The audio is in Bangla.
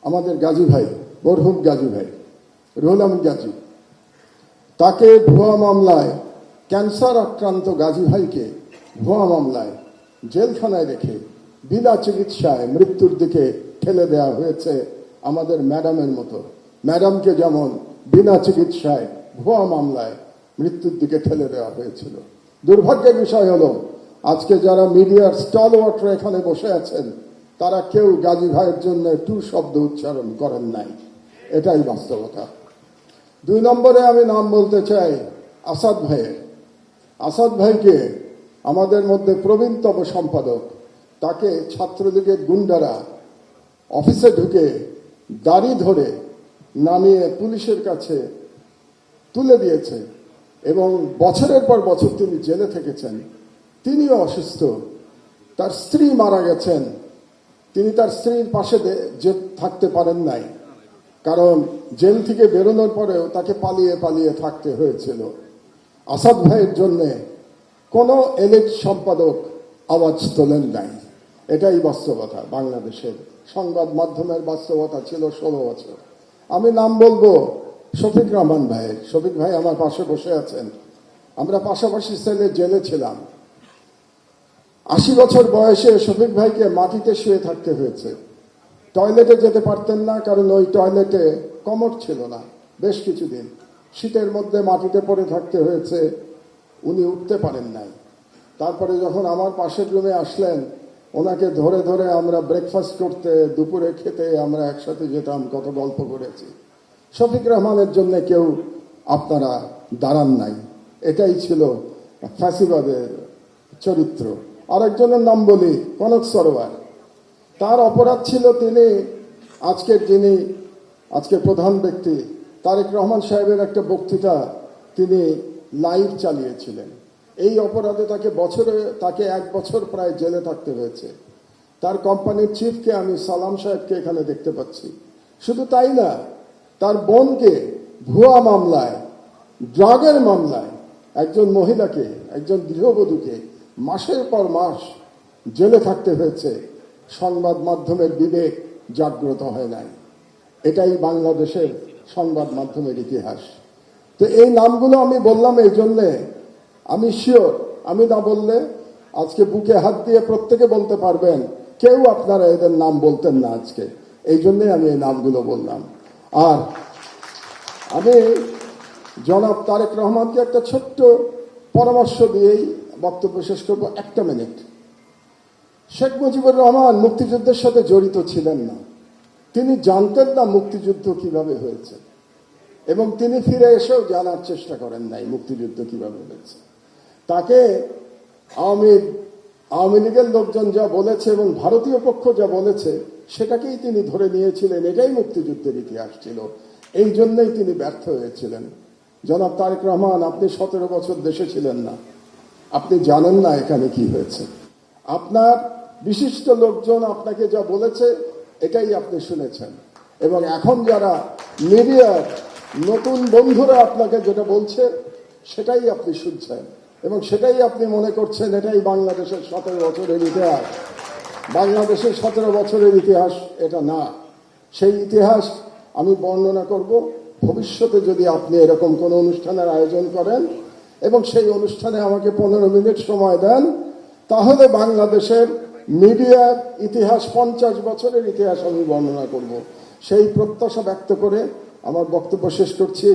আমাদের গাজী ভাই, মরহুম গাজী ভাই রুহুল আমিন গাজী, তাকে ভুয়া মামলায়, ক্যান্সার আক্রান্ত গাজী ভাইকে ভুয়া মামলায় জেলখানায় রেখে বিনা চিকিৎসায় মৃত্যুর দিকে ঠেলে দেওয়া হয়েছে। আমাদের ম্যাডামের মতো, ম্যাডামকে যেমন বিনা চিকিৎসায় ভুয়া মামলায় মৃত্যুর দিকে ঠেলে দেওয়া হয়েছিল। দুর্ভাগ্যের বিষয় হলো আজকে যারা মিডিয়ার স্টলওয়ার্টার এখানে বসে আছেন, তারা কেউ গাজী ভাইয়ের জন্য টু শব্দ উচ্চারণ করেন নাই। এটাই বাস্তবতা। 2 নম্বরে আমি নাম বলতে চাই আসাদ ভাইয়ের। আসাদ ভাইকে আমাদের মধ্যে প্রবীণতম সম্পাদক, তাকে ছাত্রলীগের গুন্ডারা অফিসে ঢুকে দাড়ি ধরে নামিয়ে পুলিশের কাছে তুলে দিয়েছে এবং বছরের পর বছর তিনি জেলে থেকেছেন। তিনিও অসুস্থ, তার স্ত্রী মারা গেছেন, তিনি তার স্ত্রীর পাশে যে থাকতে পারেন নাই, কারণ জেল থেকে বেরোনোর পরেও তাকে পালিয়ে পালিয়ে থাকতে হয়েছিল। আসাদ ভাইয়ের জন্যে কোনো এলিট সম্পাদক আওয়াজ তোলেন নাই। এটাই বাস্তবতা। বাংলাদেশের সংবাদ মাধ্যমের বাস্তবতা ছিল 16 বছর। আমি নাম বলবো শফিক রহমান ভাইয়ের। শফিক ভাই আমার পাশে বসে আছেন, আমরা পাশাপাশি সেলে জেলে ছিলাম। 80 বছর বয়সে শফিক ভাইকে মাটিতে শুয়ে থাকতে হয়েছে। টয়লেটে যেতে পারতেন না, কারণ ওই টয়লেটে কমোড ছিল না। বেশ কিছুদিন শীতের মধ্যে মাটিতে পড়ে থাকতে হয়েছে, উনি উঠতে পারেন নাই। তারপরে যখন আমার পাশের রুমে আসলেন, ওনাকে ধরে ধরে আমরা ব্রেকফাস্ট করতে, দুপুরে খেতে আমরা একসাথে যেতাম, কত গল্প করেছি। শফিক রহমানের জন্য কেউ আপনারা দাঁড়ান নাই। এটাই ছিল ফ্যাসিবাদের চরিত্র। আরেকজনের নাম বলি, কনক সরোয়ার। তার অপরাধ ছিল তিনি আজকের প্রধান ব্যক্তি তারেক রহমান সাহেবের একটা বক্তৃতা তিনি লাইভ চালিয়েছিলেন। এই অপরাধে তাকে 1 বছর প্রায় জেলে থাকতে হয়েছে। তার কোম্পানির চিফকে আমি সালাম সাহেবকে এখানে দেখতে পাচ্ছি। শুধু তাই না, তার বোনকে ভুয়া মামলায়, ড্রাগের মামলায় একজন মহিলাকে, একজন গৃহবধূকে মাসের পর মাস জেলে থাকতে হয়েছে। সংবাদ মাধ্যমের বিবেক জাগ্রত হয় নাই। এটাই বাংলাদেশের সংবাদ মাধ্যমের ইতিহাস। তো এই নামগুলো আমি বললাম এই জন্যে, আমি শিওর আমি না বললে আজকে বুকে হাত দিয়ে প্রত্যেকে বলতে পারবেন কেউ আপনারা এদের নাম বলতেন না আজকে। এই জন্যে আমি এই নামগুলো বললাম। আর আমি জনাব তারেক রহমানকে একটা ছোট্ট পরামর্শ দিয়েই বক্তব্য শেষ করব। 1 মিনিট। শেখ মুজিবুর রহমান মুক্তিযুদ্ধের সাথে জড়িত ছিলেন না। তিনি জানতেন না মুক্তিযুদ্ধ কিভাবে হয়েছে, এবং তিনি ফিরে এসেও জানার চেষ্টা করেন নাই মুক্তিযুদ্ধ কিভাবে হয়েছে। তাকে আওয়ামী লীগের লোকজন যা বলেছে এবং ভারতীয় পক্ষ যা বলেছে সেটাকেই তিনি ধরে নিয়েছিলেন। এটাই মুক্তিযুদ্ধের ইতিহাস ছিল। এই জন্যই তিনি ব্যর্থ হয়েছিলেন। জনাব তারেক রহমান, আপনি 17 বছর দেশে ছিলেন না, আপনি জানেন না এখানে কি হয়েছে। আপনার বিশিষ্ট লোকজন আপনাকে যা বলেছে এটাই আপনি শুনেছেন, এবং এখন যারা মিডিয়ার নতুন বন্ধুরা আপনাকে যেটা বলছে সেটাই আপনি শুনছেন, এবং সেটাই আপনি মনে করছেন এটাই বাংলাদেশের 17 বছরের ইতিহাস। বাংলাদেশের 17 বছরের ইতিহাস এটা না। সেই ইতিহাস আমি বর্ণনা করব ভবিষ্যতে যদি আপনি এরকম কোনো অনুষ্ঠানের আয়োজন করেন এবং সেই অনুষ্ঠানে আমাকে 15 মিনিট সময় দেন, তাহলে বাংলাদেশের মিডিয়ার ইতিহাস, 50 বছরের ইতিহাস আমি বর্ণনা করব। সেই প্রত্যাশা ব্যক্ত করে আমার বক্তব্য শেষ করছি।